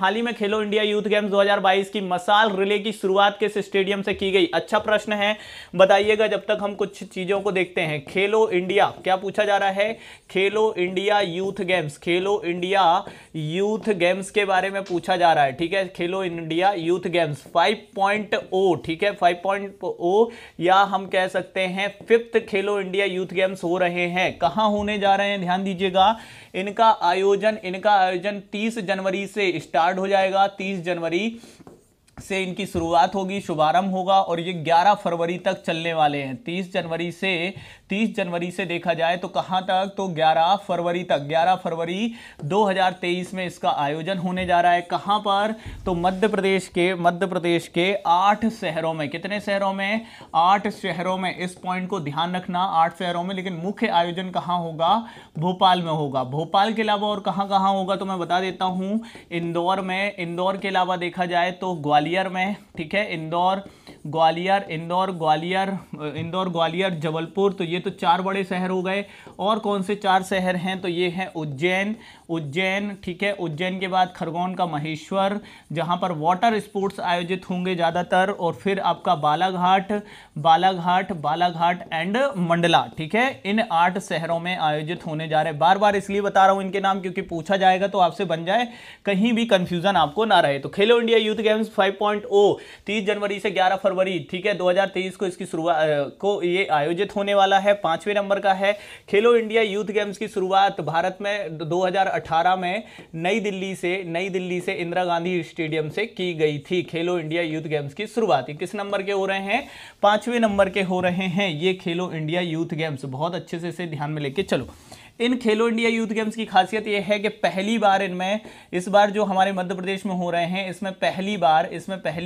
हाल ही में खेलो India youth games 2022 की मशाल रिले की शुरुआत किस स्टेडियम से की गई? अच्छा प्रश्न है, बताइएगा जब तक हम कुछ चीजों को देखते हैं। खेलो इंडिया, क्या पूछा जा रहा है? खेलो इंडिया यूथ गेम्स, खेलो इंडिया यूथ गेम्स के बारे में पूछा जा रहा है, ठीक है। खेलो इंडिया यूथ गेम्स 5.0, ठीक है, 5.0 या हम कह सकते हैं 5th खेलो इंडिया यूथ गेम्स हो रहे हैं। कहां होने जा रहे हैं, ध्यान दीजिएगा। इनका आयोजन 30 जनवरी से स्टार्ट हो जाएगा। 30 जनवरी से इनकी शुरुआत होगी, शुभारंभ होगा और ये 11 फरवरी तक चलने वाले हैं। 30 जनवरी से देखा जाए तो कहां तक, तो 11 फरवरी तक। 11 फरवरी 2023 में इसका आयोजन होने जा रहा है। कहां पर, तो मध्य प्रदेश के 8 शहरों में। कितने शहरों में? 8 शहरों में। इस पॉइंट को ध्यान रखना, 8 शहरों में। लेकिन मुख्य आयोजन कहां होगा? भोपाल में होगा। भोपाल के अलावा और कहां कहां होगा तो मैं बता देता हूं। इंदौर में, इंदौर के अलावा देखा जाए तो ग्वालियर में, ठीक है, इंदौर ग्वालियर जबलपुर। तो ये तो 4 बड़े शहर हो गए। और कौन से 4 शहर हैं? तो ये हैं उज्जैन, ठीक है। उज्जैन के बाद खरगोन का महेश्वर, जहां पर वाटर स्पोर्ट्स आयोजित होंगे ज्यादातर। और फिर आपका बालाघाट एंड मंडला, ठीक है। इन 8 शहरों में आयोजित होने जा रहे हैं। बार बार इसलिए बता रहा हूं इनके नाम, क्योंकि पूछा जाएगा तो आपसे बन जाए, कहीं भी कंफ्यूजन आपको ना रहे। तो खेलो इंडिया यूथ गेम्स 5.0 30 जनवरी से 11 फरवरी, ठीक है, 2023 को इसकी शुरुआत को ये आयोजित होने वाला है। 5वें नंबर का है। खेलो इंडिया यूथ गेम्स की शुरुआत भारत में 2018 में नई दिल्ली से इंदिरा गांधी स्टेडियम से की गई थी। खेलो इंडिया यूथ गेम्स की शुरुआत किस नंबर के हो रहे हैं? 5वें नंबर के हो रहे हैं ये खेलो इंडिया यूथ गेम्स। बहुत अच्छे से इसे ध्यान में लेके चलो। इन खेलो इंडिया यूथ गेम्स की खासियत यह है कि पहली बार इनमें, इस बार जो हमारे मध्य प्रदेश में हो रहे हैं, इसमें पहली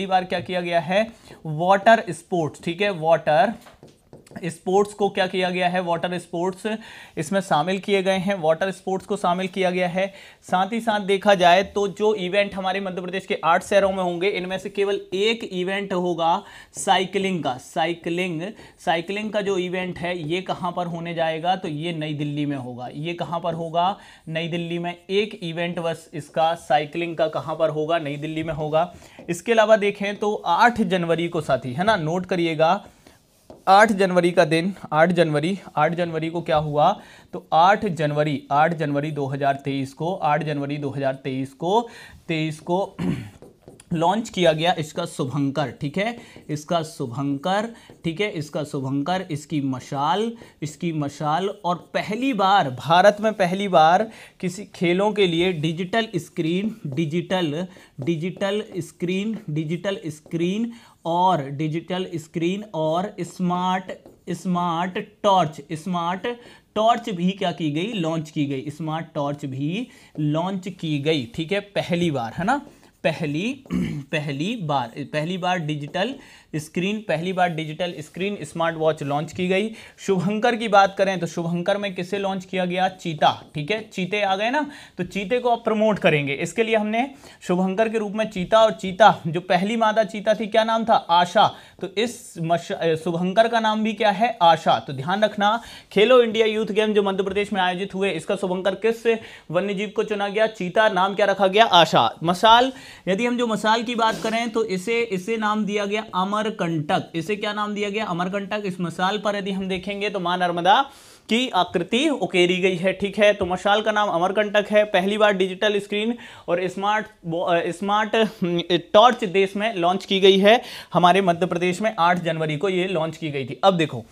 बार क्या किया गया है? वाटर स्पोर्ट्स, ठीक है, वाटर स्पोर्ट्स को क्या किया गया है? वाटर स्पोर्ट्स इसमें शामिल किए गए हैं। वाटर स्पोर्ट्स को शामिल किया गया है। साथ ही साथ देखा जाए तो जो इवेंट हमारे मध्य प्रदेश के 8 शहरों में होंगे, इनमें से केवल एक इवेंट होगा साइकिलिंग का। साइकिलिंग का जो इवेंट है ये कहां पर होने जाएगा? तो ये नई दिल्ली में होगा। ये कहां पर होगा? नई दिल्ली में। एक इवेंट बस इसका साइकिलिंग का कहां पर होगा? नई दिल्ली में होगा। इसके अलावा देखें तो 8 जनवरी को, साथी है ना, नोट करिएगा, 8 जनवरी का दिन, 8 जनवरी को क्या हुआ? तो 8 जनवरी 2023 को लॉन्च किया गया इसका शुभंकर, ठीक है, इसका शुभंकर, इसकी मशाल। और पहली बार, भारत में पहली बार किसी खेलों के लिए डिजिटल स्क्रीन और स्मार्ट टॉर्च भी क्या की गई? लॉन्च की गई। स्मार्ट टॉर्च भी लॉन्च की गई, ठीक है, पहली बार, है ना, पहली बार digital screen smart watch launch की गई। शुभंकर की बात करें तो शुभंकर में किसे लॉन्च किया गया? चीता, ठीक है, चीते आ गए ना, तो चीते को अब प्रमोट करेंगे। इसके लिए हमने शुभंकर के रूप में चीता, और चीता जो पहली मादा चीता थी, क्या नाम था? आशा। तो इस शुभंकर का नाम भी क्या है? आशा। तो ध्यान रखना, खेलो इंडिया यूथ गेम जो मध्य प्रदेश में आयोजित हुए, इसका शुभंकर किस वन्यजीव को चुना गया? चीता। नाम क्या रखा गया? आशा। मशाल, यदि हम जो मशाल की बात करें तो इसे नाम दिया गया अमरकंटक। इसे क्या नाम दिया गया? अमरकंटक। इस मशाल पर यदि हम देखेंगे तो मां नर्मदा की आकृति उकेरी गई है, ठीक है। तो मशाल का नाम अमरकंटक है। पहली बार डिजिटल स्क्रीन और स्मार्ट टॉर्च देश में लॉन्च की गई है। हमारे मध्य प्रदेश में 8 जनवरी को ये लॉन्च की गई थी। अब देखो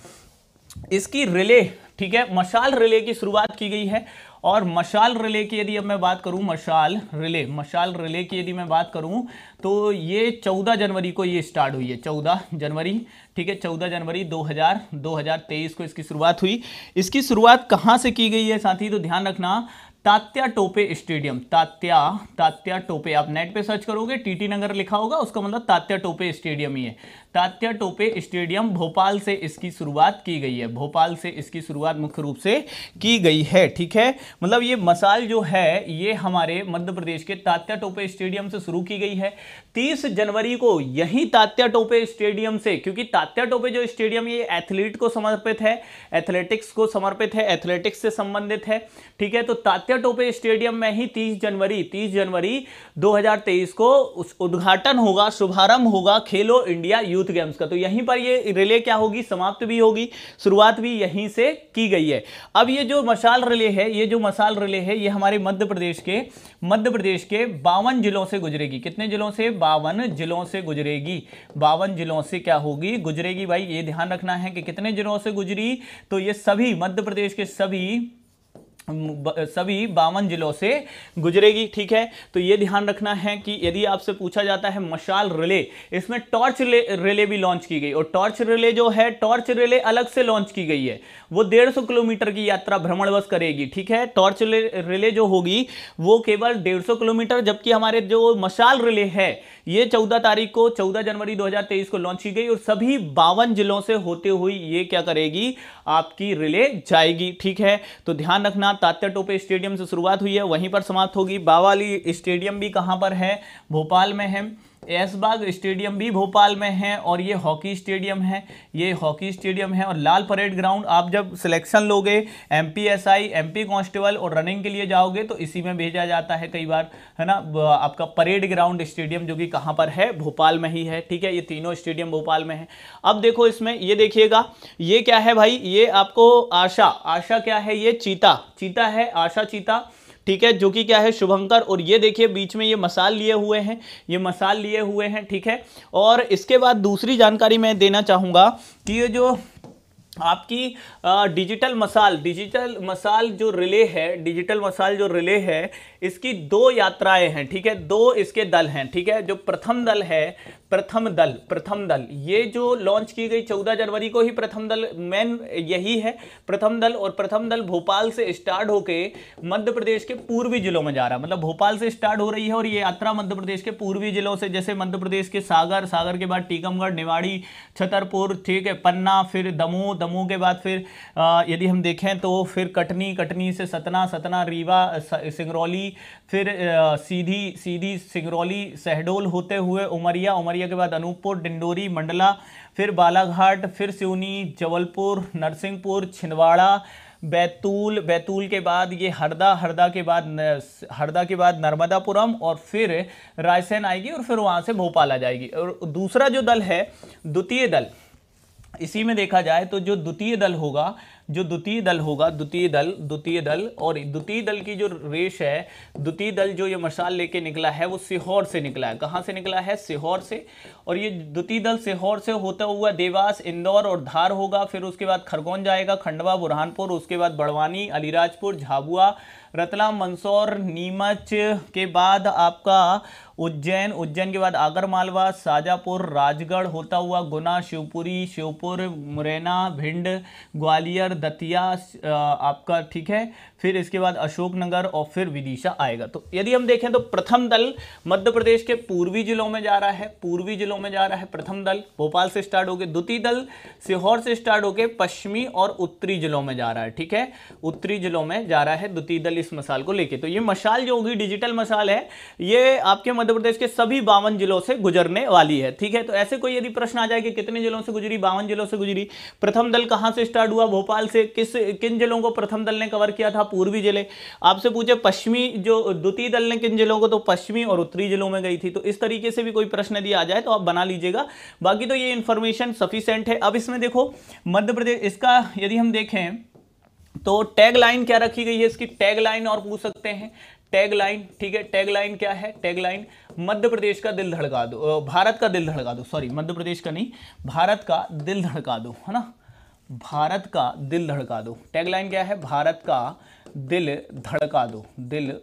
इसकी रिले, ठीक है, मशाल रिले की शुरुआत की गई है। और मशाल रिले की यदि अब मैं बात करूं, मशाल रिले की यदि मैं बात करूं तो ये 14 जनवरी को ये स्टार्ट हुई है। 14 जनवरी, ठीक है, 14 जनवरी 2023 को इसकी शुरुआत हुई। इसकी शुरुआत कहां से की गई है साथी? तो ध्यान रखना, तात्या टोपे स्टेडियम, तात्या टोपे, आप नेट पे सर्च करोगे टीटी नगर लिखा होगा, उसका मतलब तात्या टोपे स्टेडियम ही है। तात्या टोपे स्टेडियम, भोपाल से इसकी शुरुआत की गई है। भोपाल से इसकी शुरुआत मुख्य रूप से की गई है, ठीक है। मतलब ये मशाल जो है ये हमारे मध्य प्रदेश के तात्या टोपे स्टेडियम से शुरू की गई है। 30 जनवरी को यही तात्या टोपे स्टेडियम से, क्योंकि तात्या टोपे जो स्टेडियम ये एथलीट को समर्पित है, एथलेटिक्स को समर्पित है, एथलेटिक्स से संबंधित है, ठीक है। तो तात्या तात्या टोपे स्टेडियम में ही 30 जनवरी 2023 को उद्घाटन होगा, शुभारंभ होगा खेलो इंडिया यूथ गेम्स का। तो यहीं पर ये रिले क्या होगी, समाप्त भी होगी, शुरुआत भी यहीं से की गई है। अब ये जो मशाल रिले है, ये हमारे मध्य प्रदेश के 52 जिलों से गुजरेगी। कितने जिलों से? 52 जिलों से गुजरेगी। 52 जिलों से क्या होगी, गुजरेगी भाई। ये ध्यान रखना है कि कितने जिलों से गुजरी, तो ये सभी मध्य प्रदेश के सभी 52 जिलों से गुजरेगी। ठीक है, तो यह ध्यान रखना है कि यदि आपसे पूछा जाता है मशाल रिले, इसमें टॉर्च रिले भी लॉन्च की गई, और टॉर्च रिले जो है, टॉर्च रिले अलग से लॉन्च की गई है। वो 150 किलोमीटर की यात्रा भ्रमण बस करेगी। ठीक है, टॉर्च रिले जो होगी वो केवल 150 किलोमीटर, जबकि हमारे जो मशाल रिले है ये 14 जनवरी 2023 को लॉन्च की गई, और सभी 52 जिलों से होते हुए ये क्या करेगी, आपकी रिले जाएगी। ठीक है, तो ध्यान रखना, तात्या टोपे स्टेडियम से शुरुआत हुई है, वहीं पर समाप्त होगी। बावाली स्टेडियम भी कहां पर है? भोपाल में है। ऐशबाग स्टेडियम भी भोपाल में है, और ये हॉकी स्टेडियम है, और लाल परेड ग्राउंड आप जब सिलेक्शन लोगे एमपीएसआई, एमपी कांस्टेबल और रनिंग के लिए जाओगे तो इसी में भेजा जाता है कई बार, है ना। आपका परेड ग्राउंड स्टेडियम जो कि कहां पर है? भोपाल में ही है। ठीक है, ये तीनों स्टेडियम भोपाल में है। अब देखो इसमें ये देखिएगा, ये क्या है भाई, ये आपको आशा क्या है, ये चीता है, आशा चीता। ठीक है, जो कि क्या है, शुभंकर। और ये देखिए बीच में ये मसाल लिए हुए हैं। ठीक है, और इसके बाद दूसरी जानकारी मैं देना चाहूंगा कि ये जो आपकी डिजिटल मसाल जो रिले है, इसकी 2 यात्राएं हैं। ठीक है, 2 इसके दल हैं। ठीक है, जो प्रथम दल है, प्रथम दल ये जो लॉन्च की गई 14 जनवरी को ही, प्रथम दल मेन यही है, प्रथम दल। और प्रथम दल भोपाल से स्टार्ट होके मध्य प्रदेश के पूर्वी जिलों में जा रहा है, मतलब भोपाल से स्टार्ट हो रही है, और ये यात्रा मध्य प्रदेश के पूर्वी जिलों से, जैसे मध्य प्रदेश के सागर के बाद टीकमगढ़, निवाड़ी, छतरपुर, ठीक है, पन्ना, फिर दमोह के बाद फिर यदि हम देखें तो फिर कटनी से सतना, रीवा, सिंगरौली, फिर सीधी सिंगरौली, शहडोल होते हुए उमरिया के बाद अनूपपुर, डिंडोरी, मंडला, फिर बालाघाट, फिर सिवनी, जबलपुर, नरसिंहपुर, छिंदवाड़ा, बैतूल के बाद ये हरदा के बाद नर्मदापुरम, और फिर रायसेन आएगी, और फिर वहां से भोपाल आ जाएगी। और दूसरा जो दल है, द्वितीय दल, इसी में देखा जाए तो जो द्वितीय दल होगा, द्वितीय दल, और द्वितीय दल की जो रेस है, द्वितीय दल जो ये मशाल लेके निकला है वो सीहोर से निकला है। कहां से निकला है? सीहोर से। और ये द्वितीय दल सीहोर से होता हुआ देवास, इंदौर और धार होगा, फिर उसके बाद खरगोन जाएगा, खंडवा, बुरहानपुर, उसके बाद बड़वानी, अलीराजपुर, झाबुआ, रतलाम, मंदसौर, नीमच के बाद आपका उज्जैन के बाद आगरमालवा, शाजापुर, राजगढ़ होता हुआ गुना, शिवपुर, मुरैना, भिंड, ग्वालियर, दतिया आपका, ठीक है, फिर इसके बाद अशोकनगर, और फिर विदिशा आएगा। तो यदि हम देखें तो प्रथम दल मध्य प्रदेश के पूर्वी जिलों में जा रहा है, प्रथम दल भोपाल से स्टार्ट होकर, द्वितीय दल सीहोर से स्टार्ट होकर पश्चिमी और उत्तरी जिलों में जा रहा है। ठीक है, उत्तरी जिलों में जा रहा है द्वितीय दल इस मशाल को लेके। तो ये मशाल जो होगी, डिजिटल मशाल है, ये आपके मध्य प्रदेश के सभी 52 जिलों से गुजरने वाली है। ठीक है, तो ऐसे कोई यदि प्रश्न आ जाए कि कितने जिलों से गुजरी, 52 जिलों से गुजरी, प्रथम दल कहां से स्टार्ट हुआ, भोपाल से, किन जिलों को प्रथम दल ने कवर किया था, पूर्वी जिले। आपसे पूछे पश्चिमी जो द्वितीय दल ने किन जिलों को, तो पश्चिमी और उत्तरी जिलों में गई थी। तो इस तरीके से भी कोई प्रश्न यदि आ जाए तो आप बना लीजिएगा, बाकी तो ये इंफॉर्मेशन सफिशिएंट है। अब इसमें देखो मध्य प्रदेश, इसका यदि हम देखें तो टैग लाइन क्या रखी गई है, इसकी टैग लाइन और पूछ सकते हैं, टैग लाइन। ठीक है, टैग लाइन क्या है, टैग लाइन मध्य प्रदेश का दिल धड़का दो, भारत का दिल धड़का दो, सॉरी मध्य प्रदेश का नहीं, भारत का दिल धड़का दो, है ना, भारत का दिल धड़का दो। टैग लाइन क्या है, भारत का दिल धड़का दो, दिल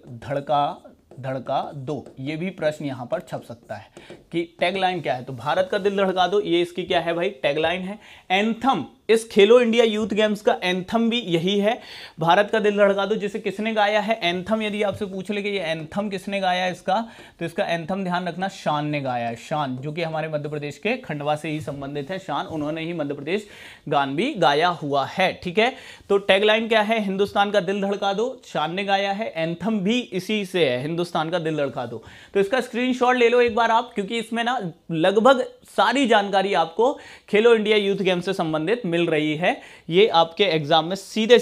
धड़का दो। ये भी प्रश्न यहां पर छप सकता है कि टैग लाइन क्या है, तो भारत का दिल धड़का दो, ये इसकी क्या है भाई, टैग लाइन है। एंथम, इस खेलो इंडिया यूथ गेम्स का एंथम भी यही है, भारत का दिल धड़का दो, जिसे किसने गाया है, एंथम। यदि आपसे पूछ ले कि ये एंथम किसने गाया है इसका, तो इसका एंथम ध्यान रखना शान ने गाया है, शान, जो कि हमारे मध्य प्रदेश के खंडवा से ही संबंधित है, शान, उन्होंने ही मध्य प्रदेश गान भी गाया हुआ है। ठीक है, तो टैगलाइन क्या है, हिंदुस्तान का दिल धड़का दो, शान ने गाया है, एंथम भी इसी से है, हिंदुस्तान का दिल धड़का दो। तो इसका स्क्रीनशॉट ले लो एक बार आप, क्योंकि इसमें ना लगभग सारी जानकारी आपको खेलो इंडिया यूथ गेम्स से संबंधित मिल रही है, ये आपके एग्जाम में सीधे